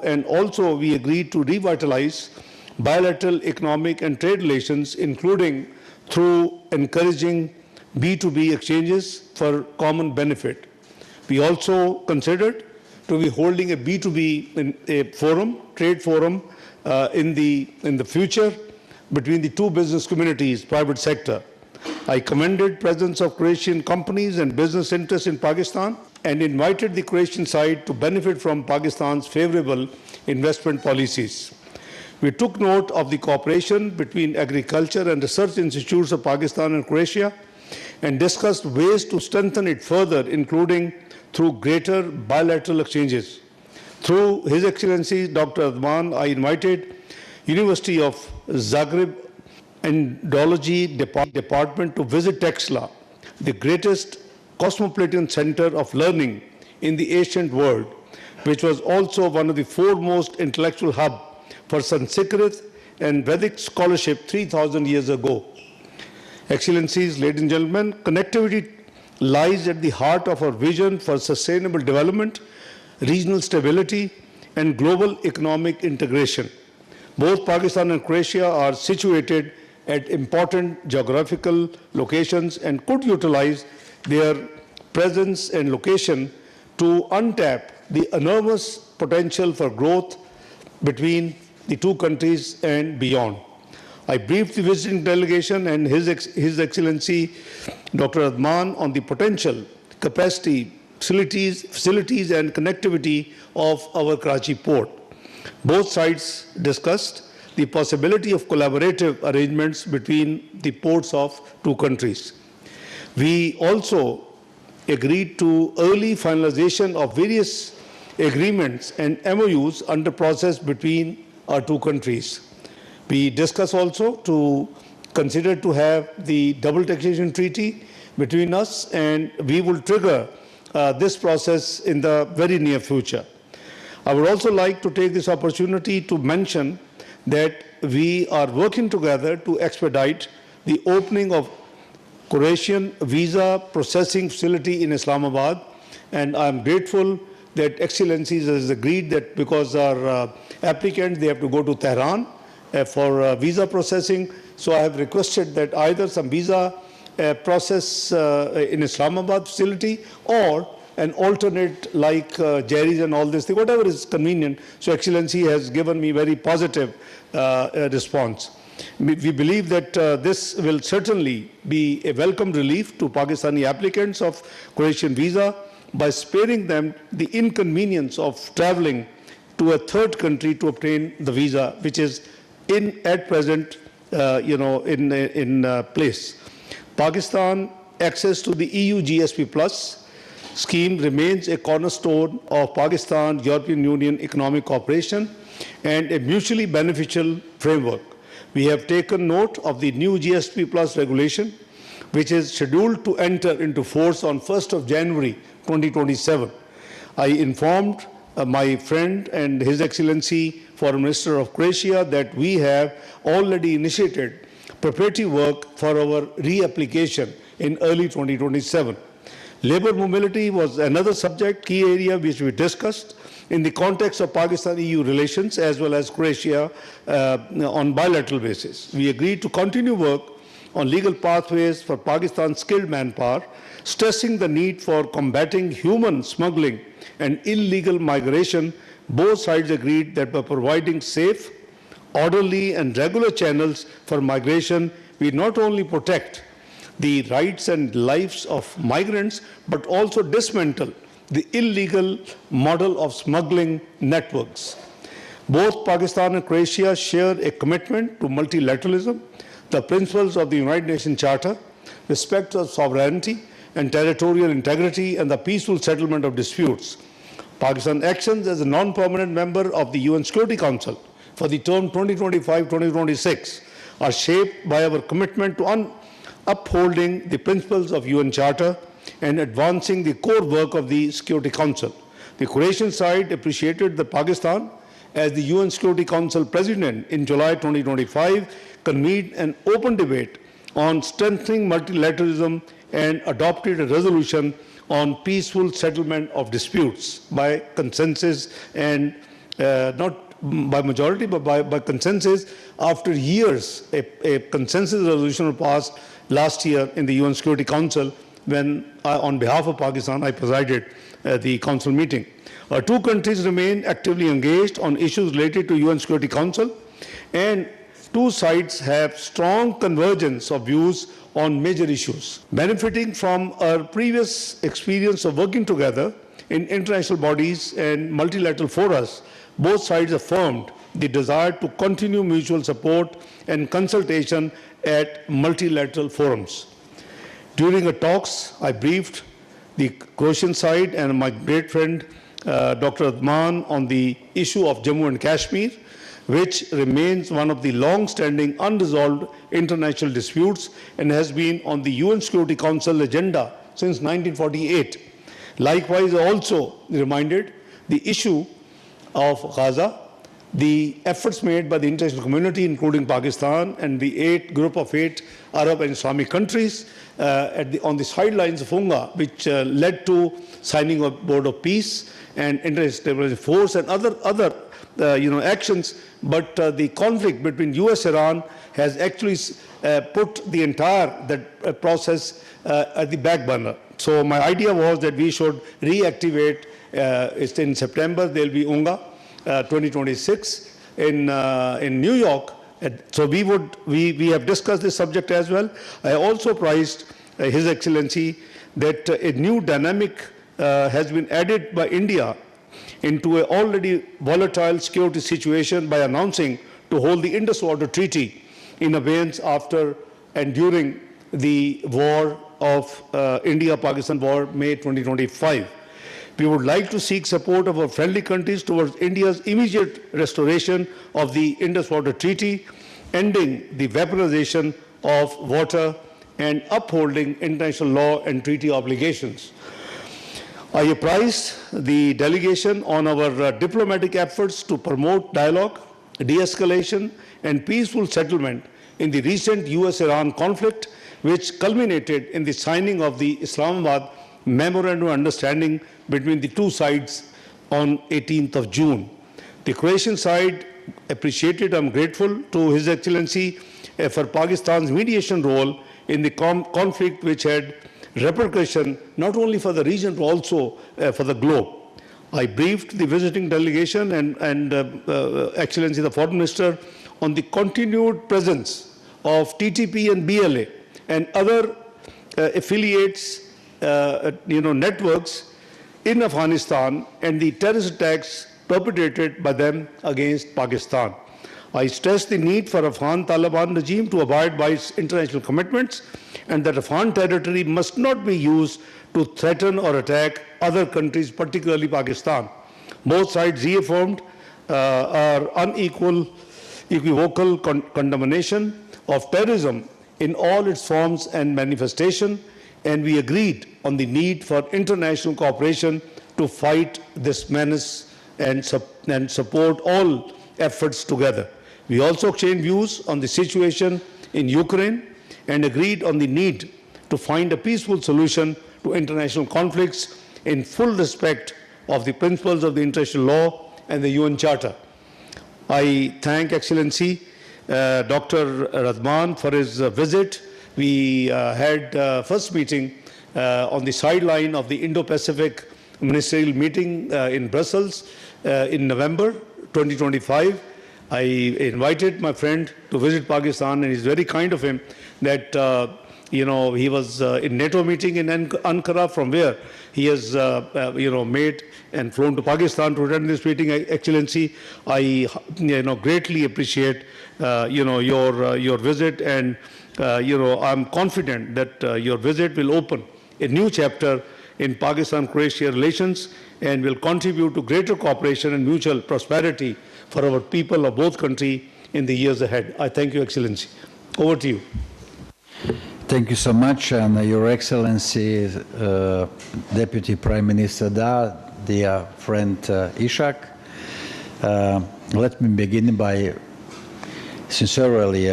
And also we agreed to revitalize bilateral economic and trade relations, including through encouraging B2B exchanges for common benefit. We also considered to be holding a B2B trade forum in the future between the two business communities, private sector. I commended presence of Croatian companies and business interests in Pakistan and invited the Croatian side to benefit from Pakistan's favorable investment policies. We took note of the cooperation between agriculture and research institutes of Pakistan and Croatia and discussed ways to strengthen it further, including through greater bilateral exchanges. Through His Excellency Dr. Adman, I invited University of Zagreb Indology Department to visit 𝗟𝗃𝗲, the greatest cosmopolitan center of learning in the ancient world, which was also one of the foremost intellectual hubs for Sanskrit and Vedic scholarship 3,000 years ago. Excellencies, ladies and gentlemen, connectivity lies at the heart of our vision for sustainable development, regional stability, and global economic integration. Both Pakistan and Croatia are situated at important geographical locations and could utilize their presence and location to untap the enormous potential for growth between the two countries and beyond. I briefed the visiting delegation and His Excellency Dr. Adman on the potential, capacity, facilities and connectivity of our Karachi port. Both sides discussed the possibility of collaborative arrangements between the ports of two countries. We also agreed to early finalization of various agreements and MOUs under process between our two countries. We discussed also to consider to have the double taxation treaty between us, and we will trigger this process in the very near future. I would also like to take this opportunity to mention that we are working together to expedite the opening of Croatian visa processing facility in Islamabad, and I am grateful that Excellencies has agreed that because our applicants, they have to go to Tehran for visa processing. So I have requested that either some visa process in Islamabad facility or an alternate like Jerry's and all this thing, whatever is convenient. So Excellency has given me very positive response. We believe that this will certainly be a welcome relief to Pakistani applicants of Croatian visa by sparing them the inconvenience of traveling to a third country to obtain the visa, which is at present, in place. Pakistan access to the EU GSP Plus scheme remains a cornerstone of Pakistan-European Union economic cooperation and a mutually beneficial framework. We have taken note of the new GSP Plus regulation, which is scheduled to enter into force on 1st of January 2027. I informed my friend and His Excellency Foreign Minister of Croatia that we have already initiated preparatory work for our reapplication in early 2027. Labor mobility was another key area which we discussed in the context of Pakistan-EU relations as well as Croatia on bilateral basis. We agreed to continue work on legal pathways for Pakistan's skilled manpower, stressing the need for combating human smuggling and illegal migration. Both sides agreed that by providing safe, orderly and regular channels for migration, we not only protect the rights and lives of migrants, but also dismantle the illegal model of smuggling networks. Both Pakistan and Croatia share a commitment to multilateralism, the principles of the United Nations Charter, respect of sovereignty and territorial integrity, and the peaceful settlement of disputes. Pakistan actions as a non-permanent member of the UN Security Council for the term 2025-2026 are shaped by our commitment to upholding the principles of UN Charter and advancing the core work of the Security Council. The Croatian side appreciated that Pakistan, as the UN Security Council President in July 2025, convened an open debate on strengthening multilateralism and adopted a resolution on peaceful settlement of disputes by consensus and not by majority, but by consensus. After years, a consensus resolution was passed last year in the UN Security Council when, on behalf of Pakistan, I presided the council meeting. Our two countries remain actively engaged on issues related to UN Security Council, and two sides have strong convergence of views on major issues. Benefiting from our previous experience of working together in international bodies and multilateral forums, both sides affirmed the desire to continue mutual support and consultation at multilateral forums. During the talks, I briefed the Croatian side and my great friend Dr. 𝗟𝗃𝗲 on the issue of Jammu and Kashmir, which remains one of the long-standing unresolved international disputes and has been on the UN Security Council agenda since 1948. Likewise, I also reminded the issue of Gaza, the efforts made by the international community, including Pakistan and the group of eight Arab and Islamic countries on the sidelines of UNGA, which led to signing of Board of Peace and International Stabilization Force and other actions. But the conflict between US-Iran has actually put the entire process at the back burner. So my idea was that we should reactivate. It's in September. There will be UNGA 2026 in New York. So we have discussed this subject as well. I also prized His Excellency that a new dynamic has been added by India into an already volatile security situation by announcing to hold the Indus Water Treaty in abeyance after and during the war of India-Pakistan war, May 2025. We would like to seek support of our friendly countries towards India's immediate restoration of the Indus Water Treaty, ending the weaponization of water and upholding international law and treaty obligations. I apprised the delegation on our diplomatic efforts to promote dialogue, de-escalation, and peaceful settlement in the recent US-Iran conflict, which culminated in the signing of the Islamabad Memorandum of Understanding between the two sides on 18th of June. The Croatian side appreciated, I'm grateful to His Excellency for Pakistan's mediation role in the conflict, which had repercussion not only for the region but also for the globe. I briefed the visiting delegation and Excellency the Foreign Minister on the continued presence of TTP and BLA and other affiliates, networks in Afghanistan and the terrorist attacks perpetrated by them against Pakistan. I stressed the need for Afghan Taliban regime to abide by its international commitments and that Afghan territory must not be used to threaten or attack other countries, particularly Pakistan. Both sides reaffirmed our unequivocal condemnation of terrorism in all its forms and manifestation, and we agreed on the need for international cooperation to fight this menace and support all efforts together. We also exchanged views on the situation in Ukraine and agreed on the need to find a peaceful solution to international conflicts in full respect of the principles of the international law and the UN Charter. I thank Excellency Dr. 𝗟𝗃𝗲 for his visit. We had first meeting on the sideline of the Indo-Pacific Ministerial meeting in Brussels in November 2025. I invited my friend to visit Pakistan, and it's very kind of him that, he was in NATO meeting in Ankara, from where he has, made and flown to Pakistan to attend this meeting. Excellency, I, greatly appreciate, your visit, and, I'm confident that your visit will open a new chapter in Pakistan-Croatia relations and will contribute to greater cooperation and mutual prosperity for our people of both countries in the years ahead. I thank you, Excellency. Over to you. Thank you so much, and Your Excellency, Deputy Prime Minister Dar, dear friend Ishaq. Let me begin by sincerely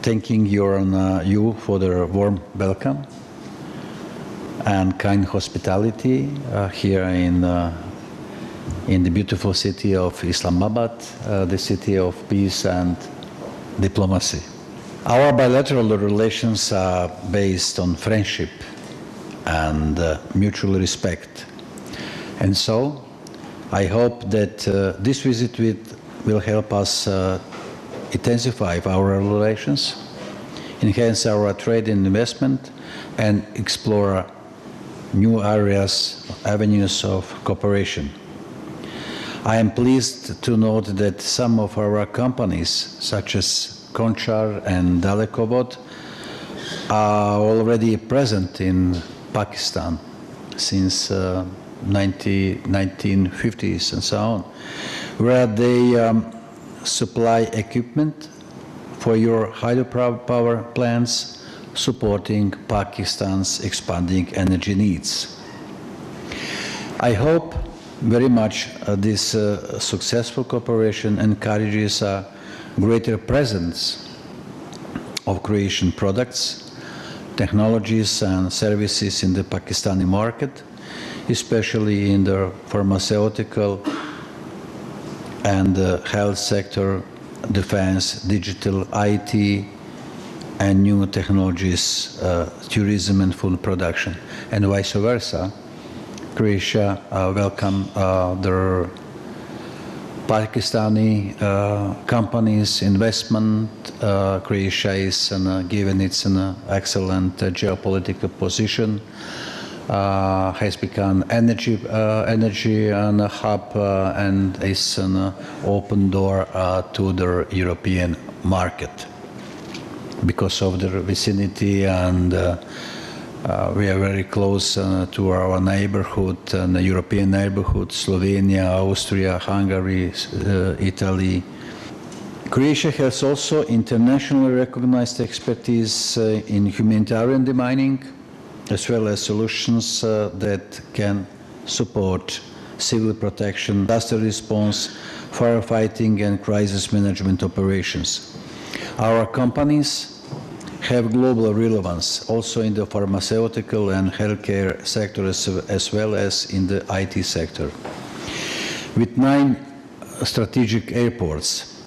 thanking you for the warm welcome and kind hospitality here in in the beautiful city of Islamabad, the city of peace and diplomacy. Our bilateral relations are based on friendship and mutual respect. And so, I hope that this visit will help us intensify our relations, enhance our trade and investment, and explore new areas, avenues of cooperation. I am pleased to note that some of our companies, such as 𝗟𝗃 and 𝗟𝗶𝘃𝗲, are already present in Pakistan since 1950s and so on, where they supply equipment for your hydropower plants, supporting Pakistan's expanding energy needs. I hope very much this successful cooperation encourages a greater presence of Croatian products, technologies and services in the Pakistani market, especially in the pharmaceutical and health sector, defense, digital, IT, and new technologies, tourism and food production, and vice versa. Croatia welcome the Pakistani companies' investment. Croatia is, given its excellent geopolitical position, has become energy hub and is an open door to the European market because of the vicinity, and we are very close to our neighborhood, the European neighborhood, Slovenia, Austria, Hungary, Italy. Croatia has also internationally recognized expertise in humanitarian demining, as well as solutions that can support civil protection, disaster response, firefighting, and crisis management operations. Our companies have global relevance also in the pharmaceutical and healthcare sector, as well as in the IT sector. With 9 strategic airports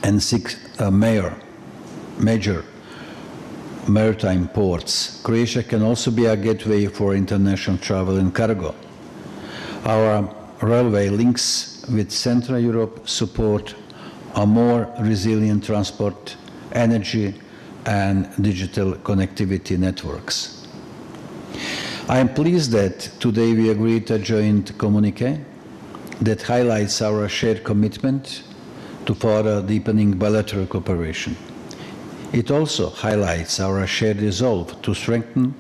and 6 major maritime ports, Croatia can also be a gateway for international travel and cargo. Our railway links with Central Europe support a more resilient transport, energy, and digital connectivity networks. I am pleased that today we agreed a joint communiqué that highlights our shared commitment to further deepening bilateral cooperation. It also highlights our shared resolve to strengthen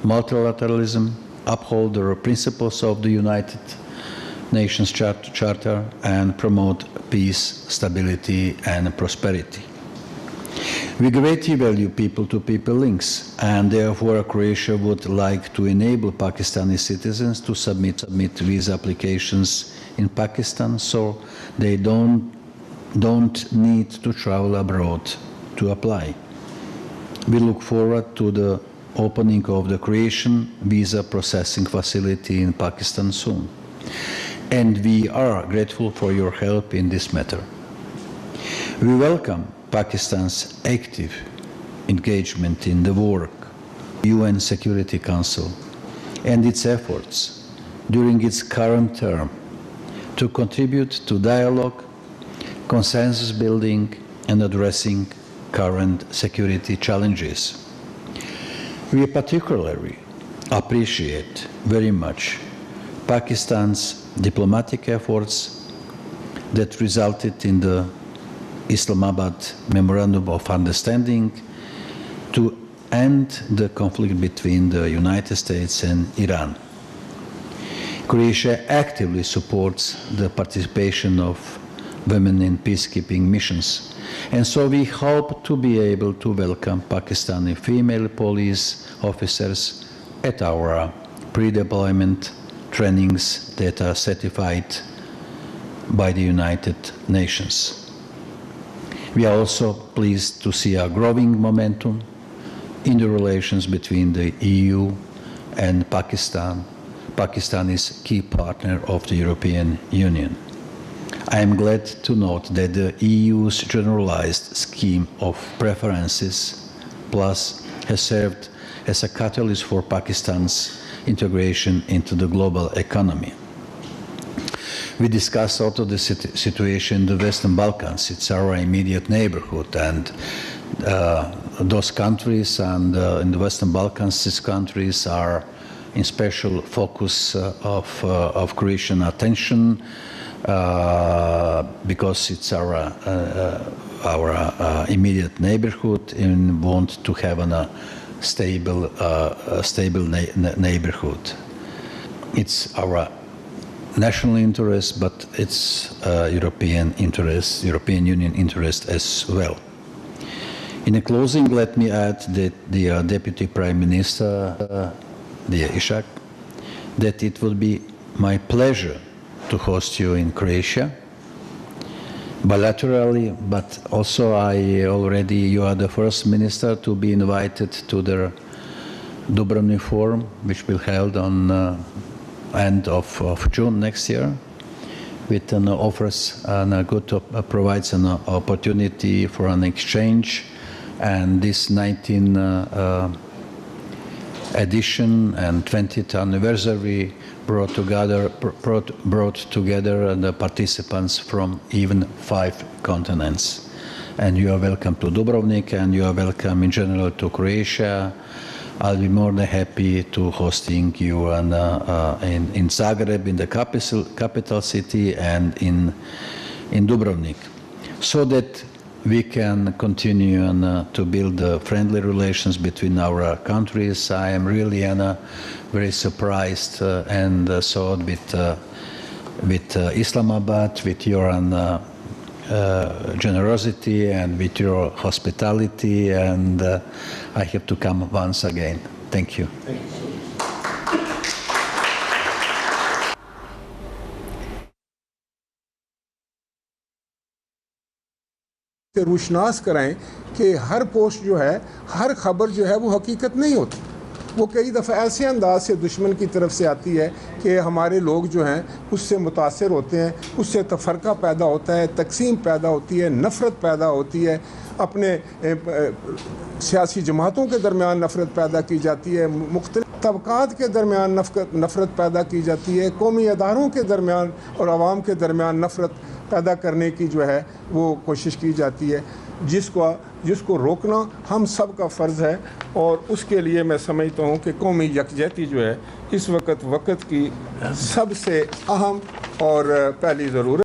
multilateralism, uphold the principles of the United Nations Charter, and promote peace, stability, and prosperity. We greatly value people-to-people links, and therefore Croatia would like to enable Pakistani citizens to submit visa applications in Pakistan, so they don't need to travel abroad to apply. We look forward to the opening of the Croatian visa processing facility in Pakistan soon, and we are grateful for your help in this matter. We welcome Pakistan's active engagement in the work of the UN Security Council and its efforts during its current term to contribute to dialogue, consensus building, and addressing current security challenges. We particularly appreciate very much Pakistan's diplomatic efforts that resulted in the Islamabad Memorandum of Understanding to end the conflict between the United States and Iran. Croatia actively supports the participation of women in peacekeeping missions, and so we hope to be able to welcome Pakistani female police officers at our pre-deployment trainings that are certified by the United Nations. We are also pleased to see a growing momentum in the relations between the EU and Pakistan, Pakistan is a key partner of the European Union. I am glad to note that the EU's generalized scheme of preferences plus has served as a catalyst for Pakistan's integration into the global economy. We discussed also the situation in the Western Balkans. It's our immediate neighborhood, and those countries and in the Western Balkans, these countries are in special focus of Croatian attention because it's our immediate neighborhood and want to have a stable neighborhood. It's our national interest, but it's European interest, European Union interest as well. In closing, let me add that the Deputy Prime Minister, dear Ishaq, that it will be my pleasure to host you in Croatia, bilaterally, but also you are the first minister to be invited to the Dubrovnik Forum, which will be held on end of June next year, with offers and provides an opportunity for an exchange. And this 19th edition and 20th anniversary brought together the participants from even 5 continents. And you are welcome to Dubrovnik, and you are welcome in general to Croatia. I'll be more than happy to hosting you in Zagreb, in the capital city, and in Dubrovnik, so that we can continue to build friendly relations between our countries. I am really very surprised and so with Islamabad, with your generosity and with your hospitality, and I have to come once again. Thank you. Thank you so much. रुशनास कराएं कि हर post जो है, हर खबर जो है वो हकीकत नहीं होती। वो कई दफ़ा ऐसे अंदाज से दुश्मन की तरफ से आती है कि हमारे लोग जो हैं उससे मुतासर होते हैं, उससे तफरका पैदा होता है, तकसीम पैदा होती है, नफ़रत पैदा होती है, अपने सियासी जमातों के दरमियान नफ़रत पैदा की जाती है, मुख्तलिफ तबक़ात के दरमियान नफ़रत पैदा की जाती है, कौमी अदारों के दरमियान और आवाम के दरमियान नफ़रत पैदा करने की जो है वो कोशिश की जाती है, जिसको रोकना हम सब का फ़र्ज़ है। और उसके लिए मैं समझता हूँ कि कौमी यकजहती जो है इस वक्त की सबसे अहम और पहली ज़रूरत